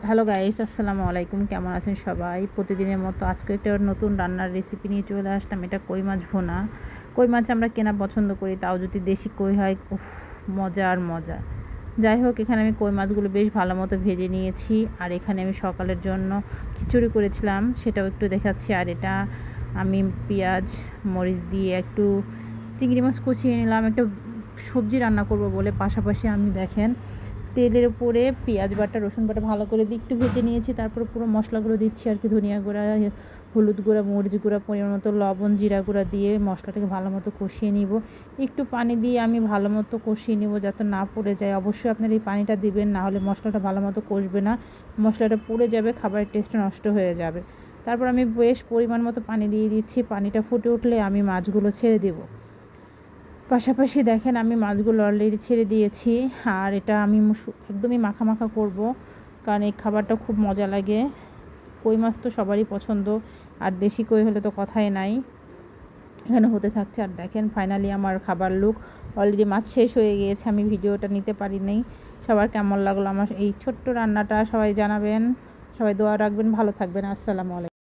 Hello guys, আসসালামু আলাইকুম। কেমন আছেন সবাই? প্রতিদিনের মতো আজকে একটা নতুন রান্নার রেসিপি নিয়ে চলে আসলাম। এটা কই মাছ ভুনা। কই মাছ আমরা কেনা পছন্দ করি, তাও যদি দেশি কই হয়, উফ, মজা আর মজা। যাই হোক, এখানে আমি কই মাছগুলো বেশ ভালো মতো ভেজে নিয়েছি। আর এখানে আমি সকালের জন্য খিচুড়ি করেছিলাম, সেটাও একটু দেখাচ্ছি। আর এটা আমি পেঁয়াজ মরিচ দিয়ে একটু চিংড়ি মাছ কষিয়ে নিলাম, একটা সবজি রান্না করব বলে। পাশাপাশি আমি দেখেন তেলের উপরে পেঁয়াজ বাটা রসুন বাটা ভালো করে দিয়ে একটু ভেজে নিয়েছি। তারপর পুরো মশলাগুলো দিচ্ছি আর কি, ধনিয়া গুঁড়া, হলুদ গুঁড়া, মরিচ গুঁড়া, পরিমাণ মতো লবণ, জিরা গুঁড়া দিয়ে মশলাটাকে ভালো মতো কষিয়ে নিব। একটু পানি দিয়ে আমি ভালো মতো কষিয়ে নিব যাতে না পুড়ে যায়। অবশ্যই আপনার এই পানিটা দিবেন, না হলে মশলাটা ভালো মতো কষবে না, মশলাটা পুড়ে যাবে, খাবারের টেস্টটা নষ্ট হয়ে যাবে। তারপর আমি বেশ পরিমাণ মতো পানি দিয়ে দিচ্ছি। পানিটা ফুটে উঠলে আমি মাছগুলো ছেড়ে দেবো। পাশাপাশি দেখেন আমি মাছগুলো অলরেডি ছেড়ে দিয়েছি। আর এটা আমি একদমই মাখা মাখা করব, কারণ এই খাবারটা খুব মজা লাগে। কই মাছ তো সবারই পছন্দ, আর দেশি কই হলে তো কথাই নাই। এখানে হতে থাকছে। আর দেখেন ফাইনালি আমার খাবার লুক। অলরেডি মাছ শেষ হয়ে গিয়েছে, আমি ভিডিওটা নিতে পারি নাই। সবার কেমন লাগলো আমার এই ছোট্ট রান্নাটা সবাই জানাবেন, সবাই দোয়া রাখবেন, ভালো থাকবেন। আসসালামু আলাইকুম।